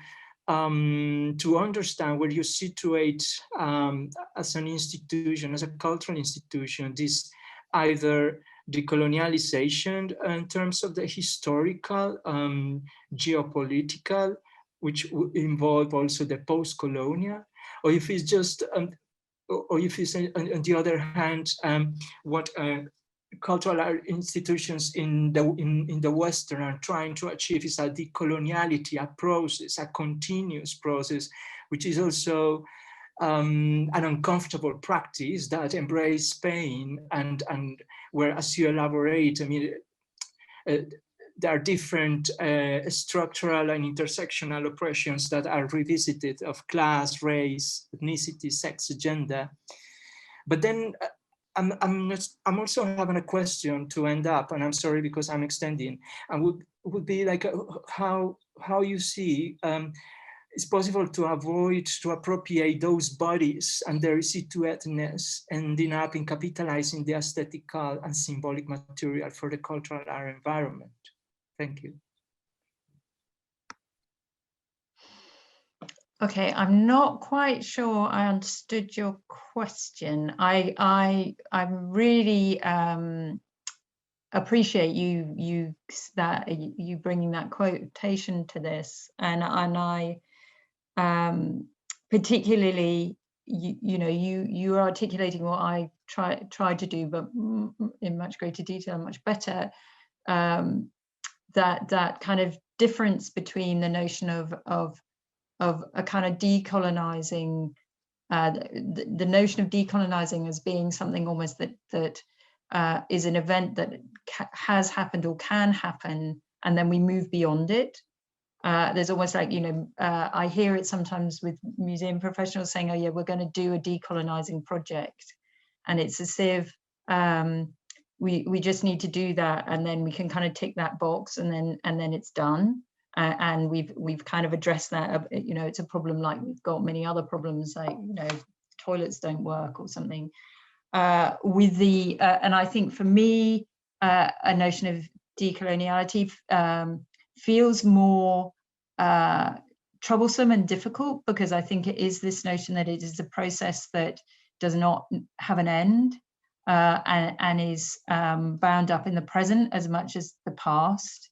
understand where you situate as an institution, as a cultural institution, this either decolonialization in terms of the historical, geopolitical, which involve also the post-colonial, or if it's just, or if it's on the other hand, what cultural institutions in the Western are trying to achieve is a decoloniality, a process, a continuous process, which is also an uncomfortable practice that embrace pain and where, as you elaborate, I mean, there are different structural and intersectional oppressions that are revisited of class, race, ethnicity, sex, gender. But then I'm also having a question to end up, and I'm sorry because I'm extending, and would be like how you see it's possible to avoid to appropriate those bodies and their situateness, ending up in capitalizing the aesthetical and symbolic material for the cultural art environment. Thank you. Okay, I'm not quite sure I understood your question. I really appreciate you bringing that quotation to this, and I particularly you are articulating what I tried to do, but in much greater detail, much better. That kind of difference between the notion of a kind of decolonizing, the notion of decolonizing as being something almost that is an event that has happened or can happen, and then we move beyond it. There's almost like, I hear it sometimes with museum professionals saying, oh yeah, we're going to do a decolonizing project. And it's as if we just need to do that, and then we can kind of tick that box, and then it's done. And we've kind of addressed that. It's a problem like we've got many other problems, like toilets don't work or something. With the, and I think for me, a notion of decoloniality feels more troublesome and difficult, because I think it is this notion that it is a process that does not have an end, and is bound up in the present as much as the past.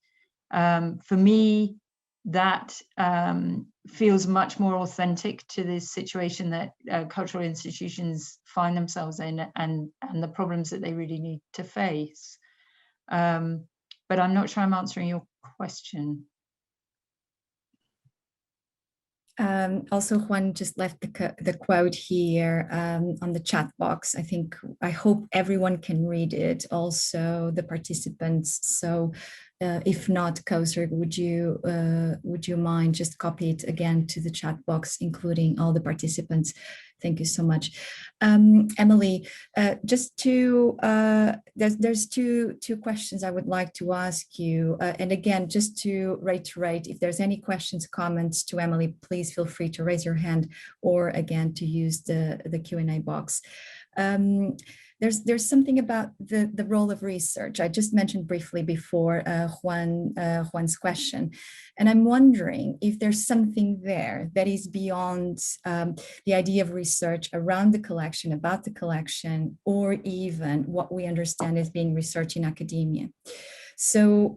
For me, that feels much more authentic to this situation that cultural institutions find themselves in, and the problems that they really need to face. But I'm not sure I'm answering your question. Also, Juan just left the quote here on the chat box. I hope everyone can read it, also the participants. So if not, Kosar, would you mind just copy it again to the chat box, including all the participants? Thank you so much. Emily, just to, there's two questions I would like to ask you. And again, just to reiterate, if there's any questions, comments to Emily, please feel free to raise your hand, or again, to use the Q&A box. There's something about the role of research. I just mentioned briefly before Juan's question, and I'm wondering if there's something there that is beyond the idea of research around the collection, about the collection, or even what we understand as being research in academia. So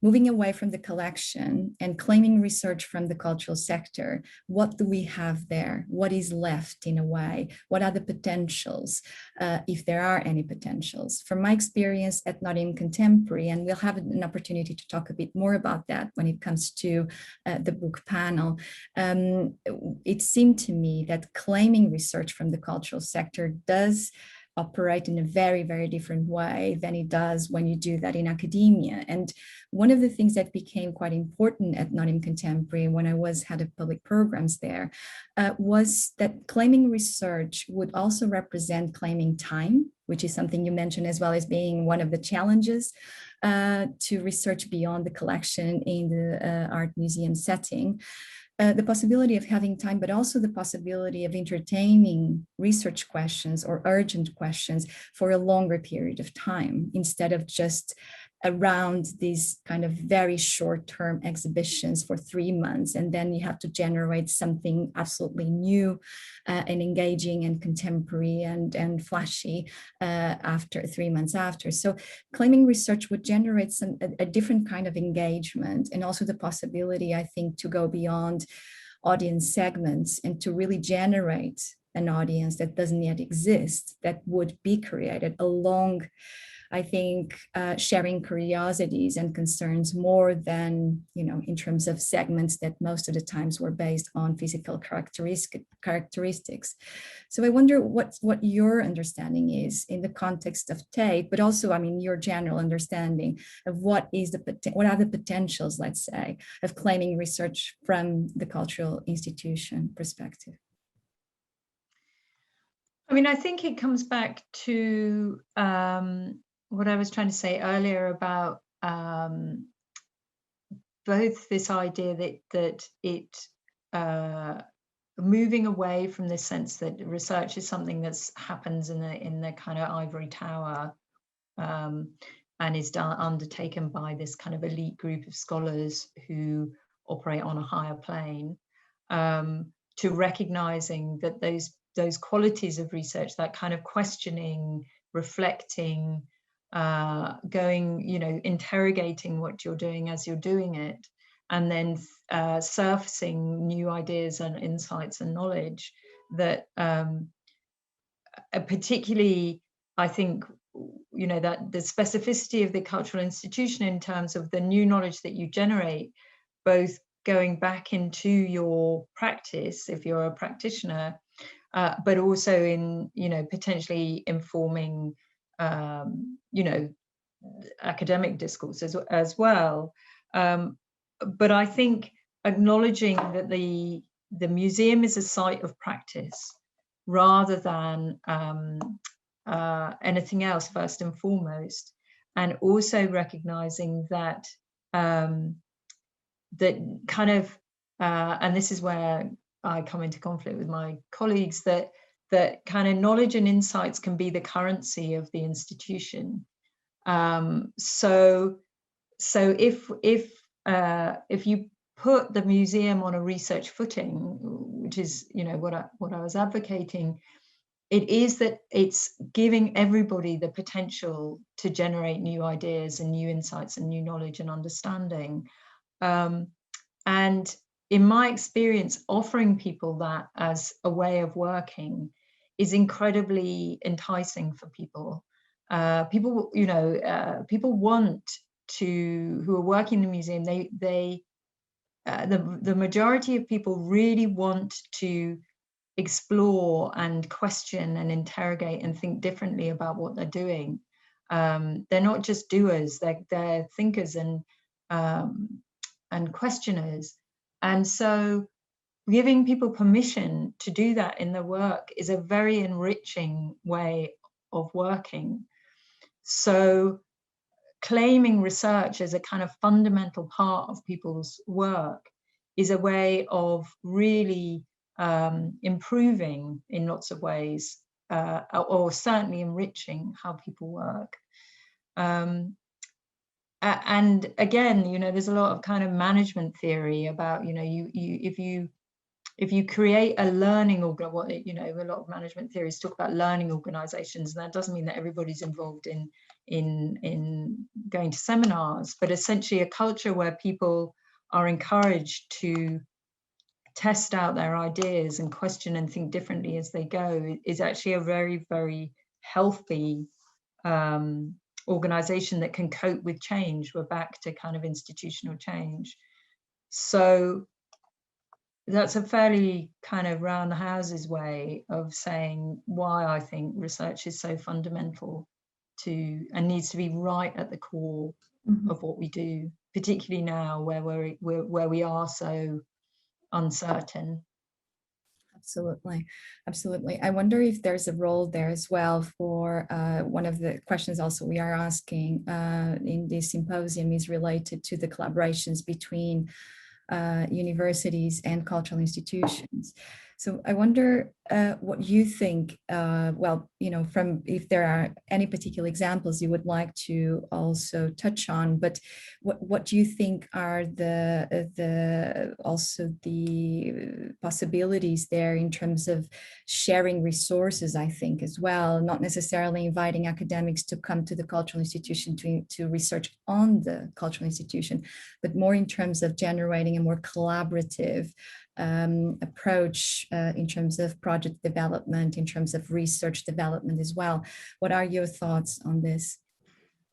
moving away from the collection and claiming research from the cultural sector, what do we have there? What is left in a way? What are the potentials, if there are any potentials? From my experience at Nottingham Contemporary, and we'll have an opportunity to talk a bit more about that when it comes to the book panel, it seemed to me that claiming research from the cultural sector does operate in a very, very different way than it does when you do that in academia. And one of the things that became quite important at Nottingham Contemporary when I was head of public programs there was that claiming research would also represent claiming time, which is something you mentioned as well as being one of the challenges to research beyond the collection in the art museum setting. The possibility of having time, but also the possibility of entertaining research questions or urgent questions for a longer period of time, instead of just around these kind of very short-term exhibitions for 3 months, and then you have to generate something absolutely new and engaging and contemporary and flashy after 3 months after. So claiming research would generate a different kind of engagement, and also the possibility, I think, to go beyond audience segments and to really generate an audience that doesn't yet exist, that would be created along, I think, sharing curiosities and concerns more than, in terms of segments that most of the times were based on physical characteristics. So I wonder what your understanding is in the context of Tate, but also, your general understanding of what are the potentials, let's say, of claiming research from the cultural institution perspective. I think it comes back to what I was trying to say earlier about both this idea that it moving away from this sense that research is something that happens in the kind of ivory tower and is undertaken by this kind of elite group of scholars who operate on a higher plane, to recognizing that those qualities of research, that kind of questioning, reflecting, interrogating what you're doing as you're doing it, and then surfacing new ideas and insights and knowledge that particularly, I think, that the specificity of the cultural institution in terms of the new knowledge that you generate, both going back into your practice if you're a practitioner, but also in, potentially informing academic discourse as well. But I think acknowledging that the museum is a site of practice rather than anything else, first and foremost, and also recognizing that that kind of, and this is where I come into conflict with my colleagues, that that kind of knowledge and insights can be the currency of the institution. So if you put the museum on a research footing, which is, you know, what I was advocating, it is that it's giving everybody the potential to generate new ideas and new insights and new knowledge and understanding. And in my experience, offering people that as a way of working is incredibly enticing for people. People, you know, people want to, who are working in the museum, the majority of people really want to explore and question and interrogate and think differently about what they're doing. They're not just doers, they're thinkers and questioners. And so giving people permission to do that in their work is a very enriching way of working. So claiming research as a kind of fundamental part of people's work is a way of really improving in lots of ways, or certainly enriching how people work. And again, you know, there's a lot of kind of management theory about, you know, if you create a learning organ, you know, a lot of management theories talk about learning organizations, and that doesn't mean that everybody's involved in going to seminars, but essentially a culture where people are encouraged to test out their ideas and question and think differently as they go is actually a very, very healthy organization that can cope with change. We're back to kind of institutional change. So that's a fairly kind of round the houses way of saying why I think research is so fundamental to, and needs to be right at the core of what we do, particularly now where we are so uncertain. Absolutely, absolutely. I wonder if there's a role there as well for one of the questions also we are asking in this symposium is related to the collaborations between universities and cultural institutions. So I wonder what you think, well, you know, from if there are any particular examples you would like to also touch on, but what do you think are also the possibilities there in terms of sharing resources, I think, as well, not necessarily inviting academics to come to the cultural institution to research on the cultural institution, but more in terms of generating a more collaborative approach in terms of project development, in terms of research development as well. What are your thoughts on this?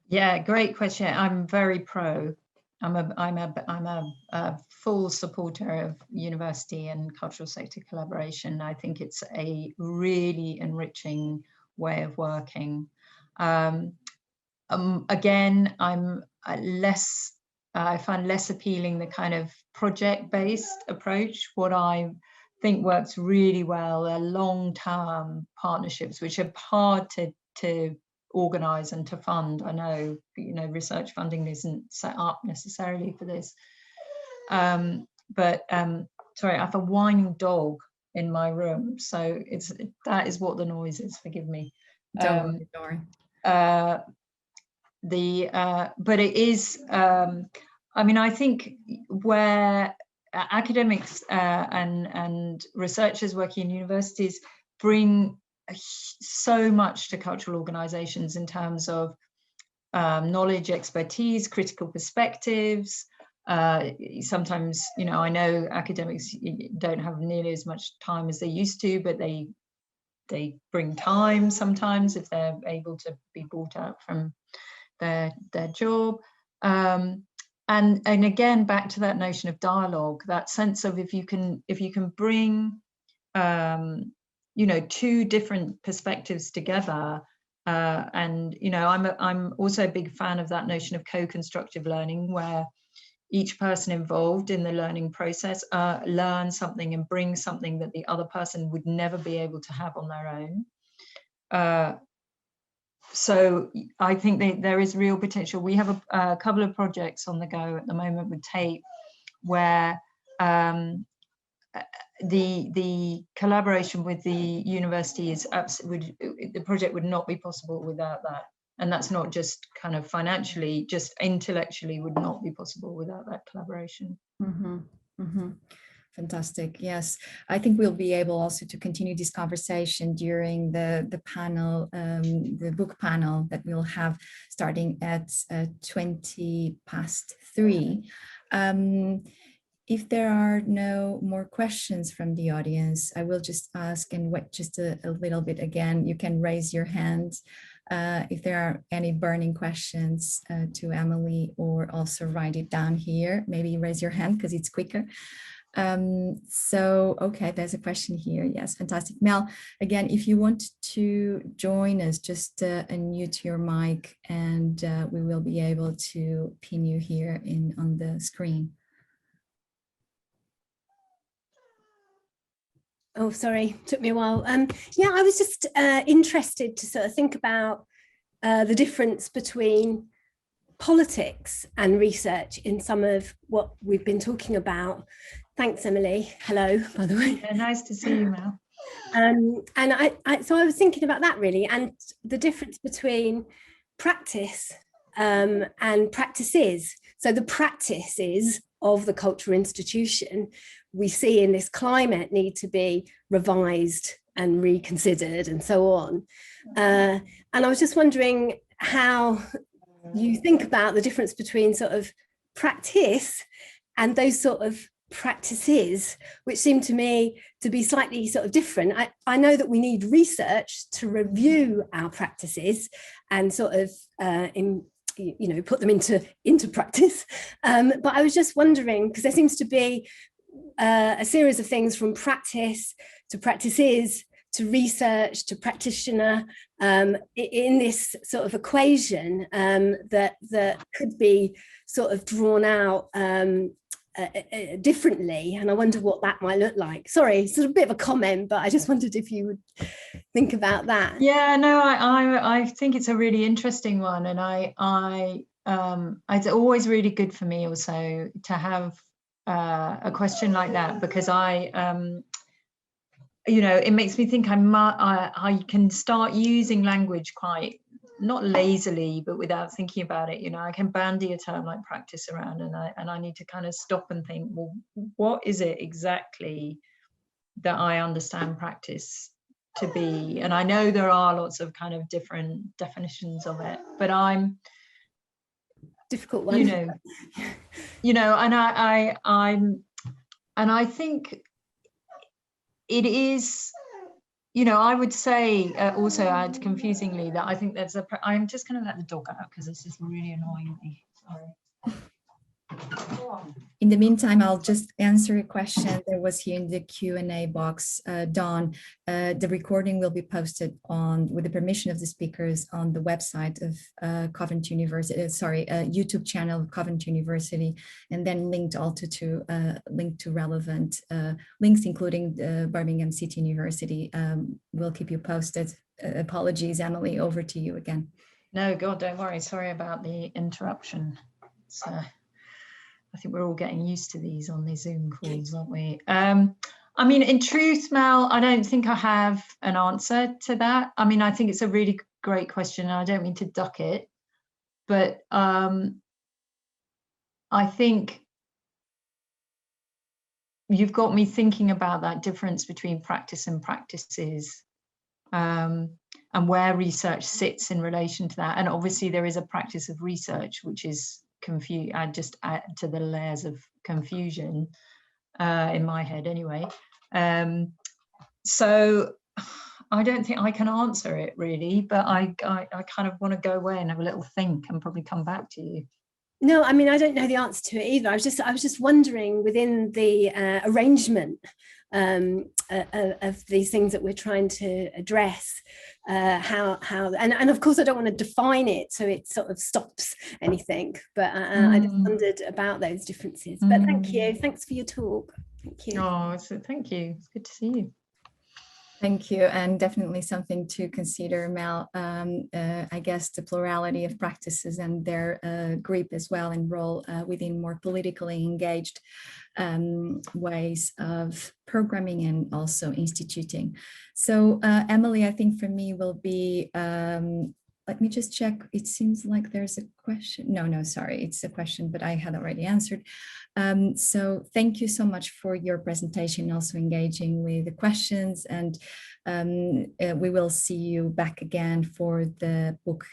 Yeah, great question. I'm very pro. I'm a full supporter of university and cultural sector collaboration. I think it's a really enriching way of working. Again, I find less appealing the kind of project-based approach. What I think works really well are long-term partnerships, which are hard to organize and to fund. I know, you know, research funding isn't set up necessarily for this. Sorry, I have a whining dog in my room, so that is what the noise is. Forgive me. Don't worry. But it is, I mean, I think where academics and researchers working in universities bring so much to cultural organizations in terms of knowledge, expertise, critical perspectives. Sometimes, you know, I know academics don't have nearly as much time as they used to, but they bring time sometimes if they're able to be brought out from their job. And again, back to that notion of dialogue, that sense of if you can bring you know, two different perspectives together, and you know, I'm also a big fan of that notion of co-constructive learning, where each person involved in the learning process learns something and brings something that the other person would never be able to have on their own. So I think there is real potential. We have a couple of projects on the go at the moment with TAPE, where the collaboration with the university is the project would not be possible without that. And that's not just kind of financially, just intellectually would not be possible without that collaboration. Mm-hmm. Mm-hmm. Fantastic. Yes, I think we'll be able also to continue this conversation during the panel, the book panel that we'll have starting at 3:20. If there are no more questions from the audience, I will just ask and wait just a little bit again. You can raise your hand if there are any burning questions to Emily, or also write it down here. Maybe raise your hand because it's quicker. So, okay, there's a question here. Yes, fantastic. Mel, again, if you want to join us, just unmute your mic and we will be able to pin you here on the screen. Oh, sorry, took me a while. Yeah, I was just interested to sort of think about the difference between politics and research in some of what we've been talking about. Thanks, Emily. Hello, by the way. Yeah, nice to see you, Mel. And so I was thinking about that really, and the difference between practice and practices. So the practices of the cultural institution we see in this climate need to be revised and reconsidered and so on. And I was just wondering how you think about the difference between sort of practice and those sort of practices, which seem to me to be slightly sort of different. I know that we need research to review our practices and sort of put them into practice. But I was just wondering, because there seems to be a series of things from practice to practices to research to practitioner in this sort of equation that could be sort of drawn out differently, and I wonder what that might look like. Sorry, sort of a bit of a comment, but I just wondered if you would think about that. Yeah, no, I think it's a really interesting one, and it's always really good for me also to have a question like that, because it makes me think I can start using language quite, not lazily, but without thinking about it. I can bandy a term like practice around, and I need to kind of stop and think, well, what is it exactly that I understand practice to be? And I know there are lots of kind of different definitions of it, but I'm difficult one. And I think it is, I would say also add confusingly that I think I'm just going to let the dog out because this is really annoying me. Sorry. In the meantime, I'll just answer a question that was here in the Q&A box. Dawn, the recording will be posted with the permission of the speakers on the website of Coventry University, YouTube channel of Coventry University, and then linked also to relevant links, including Birmingham City University. We'll keep you posted. Apologies, Emily, over to you again. No, God, don't worry. Sorry about the interruption. I think we're all getting used to these on the Zoom calls, aren't we? I mean, in truth, Mel, I don't think I have an answer to that. I mean, I think it's a really great question, and I don't mean to duck it, but I think you've got me thinking about that difference between practice and practices, and where research sits in relation to that. And obviously there is a practice of research, which is I just add to the layers of confusion in my head anyway. So I don't think I can answer it really, but I kind of want to go away and have a little think and probably come back to you. No, I mean, I don't know the answer to it either. I was just wondering within the arrangement of these things that we're trying to address, how and of course I don't want to define it so it sort of stops anything, but I just wondered about those differences. But thank you, thanks for your talk. Thank you. Oh, thank you. It's good to see you. Thank you, and definitely something to consider, Mel. I guess the plurality of practices and their grip as well and role within more politically engaged ways of programming and also instituting. So Emily, I think for me will be, let me just check. It seems like there's a question. No, sorry, it's a question, but I had already answered. So thank you so much for your presentation, also engaging with the questions, and we will see you back again for the book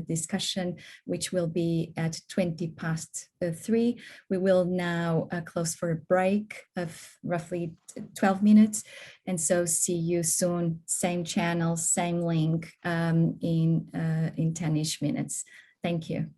discussion, which will be at 3:20. We will now close for a break of roughly 12 minutes. And so see you soon, same channel, same link in 10-ish minutes. Thank you.